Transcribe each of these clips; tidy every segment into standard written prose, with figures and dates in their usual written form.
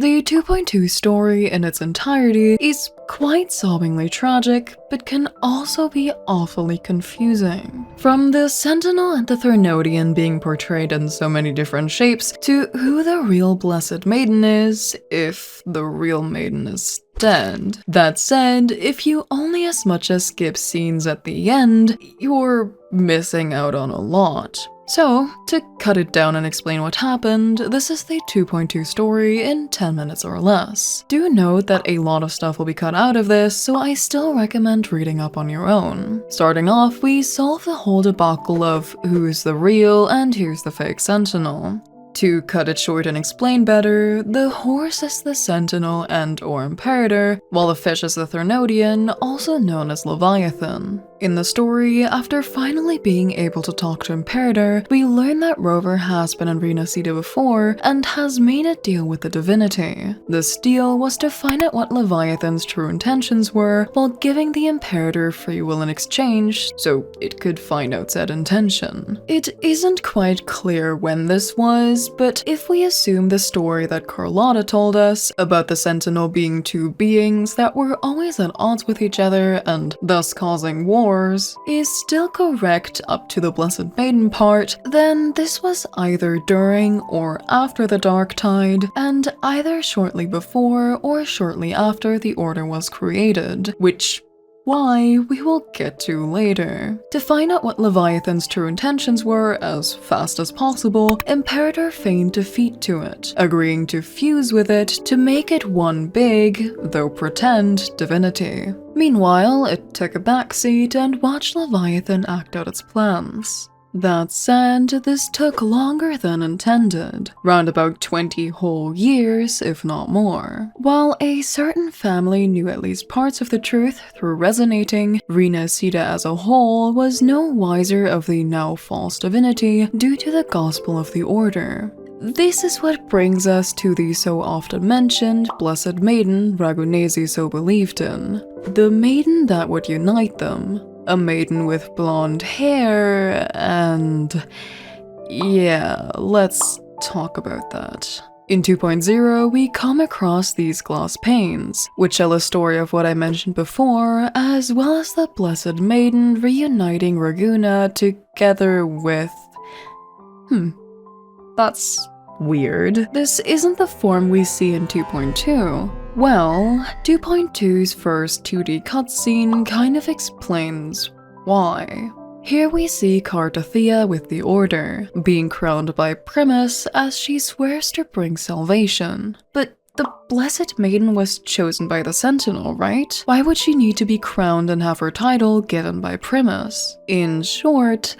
The 2.2 story in its entirety is quite sobbingly tragic, but can also be awfully confusing. From the Sentinel and the Thernoidian being portrayed in so many different shapes, to who the real Blessed Maiden is, if the real Maiden is dead. That said, if you only as much as skip scenes at the end, you're missing out on a lot. So, to cut it down and explain what happened, this is the 2.2 story in 10 minutes or less. Do note that a lot of stuff will be cut out of this, so I still recommend reading up on your own. Starting off, we solve the whole debacle of who's the real and who's the fake Sentinel. To cut it short and explain better, the horse is the Sentinel and/or Imperator, while the fish is the Thernoidian, also known as Leviathan. In the story, after finally being able to talk to Imperator, we learn that Rover has been in Renacida before and has made a deal with the divinity. This deal was to find out what Leviathan's true intentions were while giving the Imperator free will in exchange, so it could find out said intention. It isn't quite clear when this was, but if we assume the story that Carlotta told us about the Sentinel being two beings that were always at odds with each other and thus causing war, is still correct up to the Blessed Maiden part, then this was either during or after the Dark Tide, and either shortly before or shortly after the Order was created, which why we will get to later. To find out what Leviathan's true intentions were as fast as possible, Imperator feigned defeat to it, agreeing to fuse with it to make it one big, though pretend, divinity. Meanwhile, it took a backseat and watched Leviathan act out its plans. That said, this took longer than intended, round about 20 whole years, if not more. While a certain family knew at least parts of the truth through resonating, Renacida as a whole was no wiser of the now false divinity due to the gospel of the Order. This is what brings us to the so often mentioned Blessed Maiden Ragunesi so believed in. The maiden that would unite them. A maiden with blonde hair, and yeah, let's talk about that. In 2.0, we come across these glass panes, which tell a story of what I mentioned before, as well as the Blessed Maiden reuniting Raguna together with... that's weird. This isn't the form we see in 2.2. Well, 2.2's first 2D cutscene kind of explains why. Here we see Cartathea with the Order, being crowned by Primus as she swears to bring salvation. But the Blessed Maiden was chosen by the Sentinel, right? Why would she need to be crowned and have her title given by Primus? In short,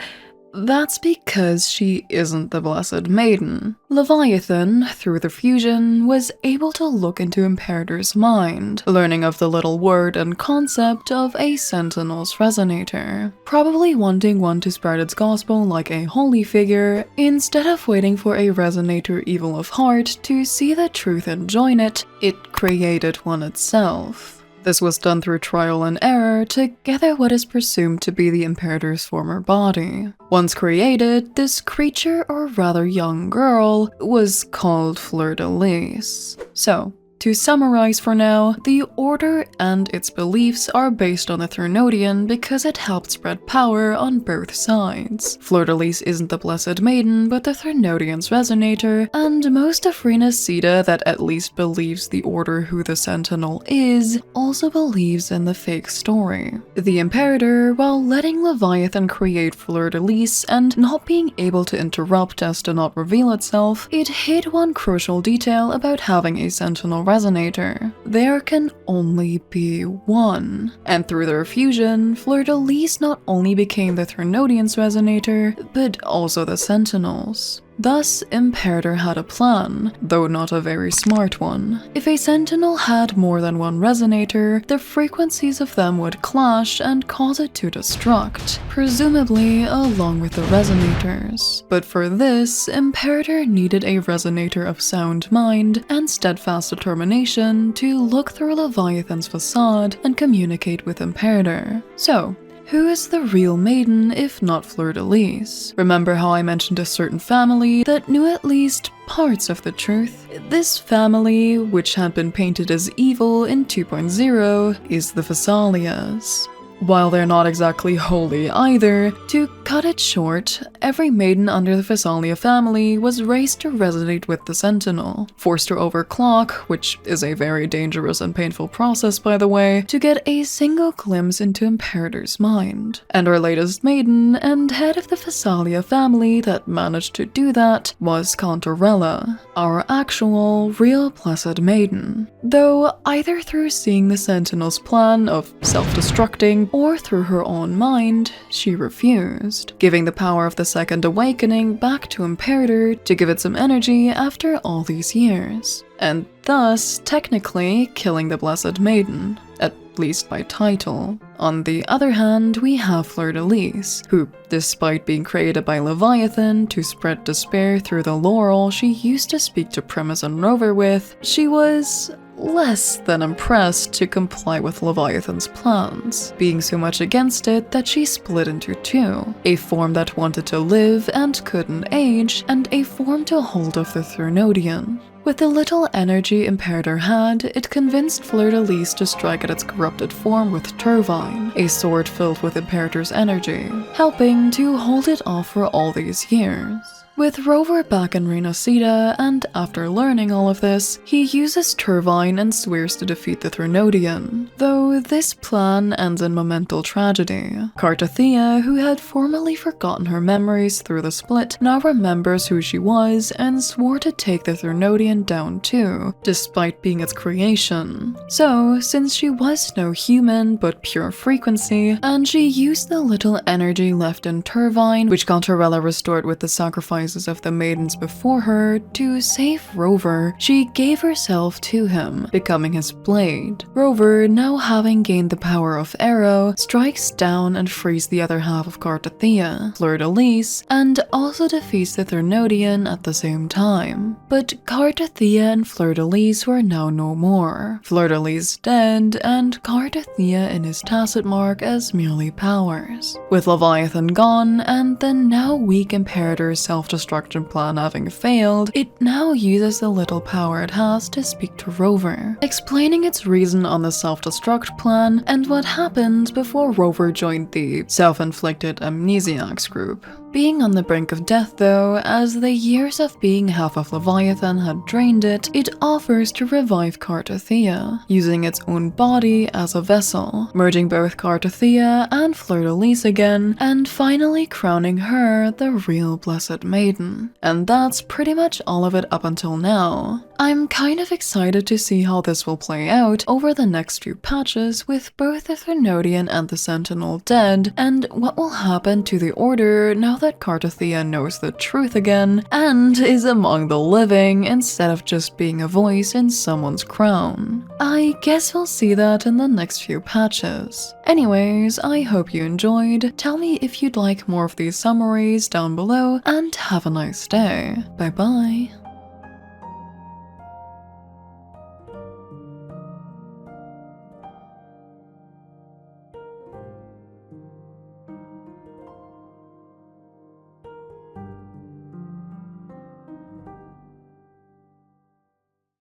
that's because she isn't the Blessed Maiden. Leviathan, through the fusion, was able to look into Imperator's mind, learning of the little word and concept of a Sentinel's resonator, probably wanting one to spread its gospel like a holy figure, instead of waiting for a resonator evil of heart to see the truth and join it, it created one itself. This was done through trial and error to gather what is presumed to be the Imperator's former body. Once created, this creature, or rather young girl, was called Fleur-de-Lis. So, to summarize for now, the Order and its beliefs are based on the Thernoidian because it helped spread power on both sides. Fleur-de-Lis isn't the Blessed Maiden, but the Thernoidian's resonator, and most of Renacida that at least believes the Order who the Sentinel is, also believes in the fake story. The Imperator, while letting Leviathan create Fleur-de-Lis and not being able to interrupt as to not reveal itself, it hid one crucial detail about having a Sentinel resonator. There can only be one. And through their fusion, Fleur-de-Lis not only became the Thernoidian's resonator, but also the Sentinel's. Thus, Imperator had a plan, though not a very smart one. If a Sentinel had more than one resonator, the frequencies of them would clash and cause it to destruct, presumably along with the resonators. But for this, Imperator needed a resonator of sound mind and steadfast determination to look through Leviathan's facade and communicate with Imperator. So, who is the real maiden if not Fleur-de-Lis? Remember how I mentioned a certain family that knew at least parts of the truth? This family, which had been painted as evil in 2.0, is the Thessalias. While they're not exactly holy either, to cut it short, every maiden under the Thessalia family was raised to resonate with the Sentinel, forced to overclock, which is a very dangerous and painful process by the way, to get a single glimpse into Imperator's mind. And our latest maiden and head of the Thessalia family that managed to do that was Cantarella, our actual, real blessed maiden. Though either through seeing the Sentinel's plan of self-destructing or through her own mind, she refused, giving the power of the Second Awakening back to Imperator to give it some energy after all these years, and thus technically killing the Blessed Maiden, at least by title. On the other hand, we have Fleur-de-Lis, who, despite being created by Leviathan to spread despair through the laurel she used to speak to Primus and Rover with, she was less than impressed to comply with Leviathan's plans, being so much against it that she split into two, a form that wanted to live and couldn't age, and a form to hold of the Threnodian. With the little energy Imperator had, it convinced Fleur-de-Lis to strike at its corrupted form with Turbine, a sword filled with Imperator's energy, helping to hold it off for all these years. With Rover back in Renacida, and after learning all of this, he uses Turbine and swears to defeat the Threnodian, though this plan ends in momental tragedy. Cartathea, who had formerly forgotten her memories through the split, now remembers who she was and swore to take the Threnodian down too, despite being its creation. So, since she was no human but pure frequency, and she used the little energy left in Turbine, which Cantarella restored with the sacrifice of the maidens before her, to save Rover, she gave herself to him, becoming his blade. Rover, now having gained the power of Arrow, strikes down and frees the other half of Cartathea, Fleur-de-Lis, and also defeats the Threnodian at the same time. But Cartathea and Fleur-de-Lis were now no more. Fleur-de-Lis dead, and Cartathea in his tacit mark as merely powers. With Leviathan gone, and the now weak Imperator's self-destruction plan having failed, it now uses the little power it has to speak to Rover, explaining its reason on the self-destruct plan and what happened before Rover joined the self-inflicted amnesiacs group. Being on the brink of death though, as the years of being half of Leviathan had drained it, it offers to revive Cartathea, using its own body as a vessel, merging both Cartathea and Fleur-de-Lis again, and finally crowning her the real Blessed Maiden. And that's pretty much all of it up until now. I'm kind of excited to see how this will play out over the next few patches with both the Threnodian and the Sentinel dead, and what will happen to the Order now that Cartathea knows the truth again and is among the living instead of just being a voice in someone's crown. I guess we'll see that in the next few patches. Anyways, I hope you enjoyed. Tell me if you'd like more of these summaries down below, and have a nice day. Bye bye.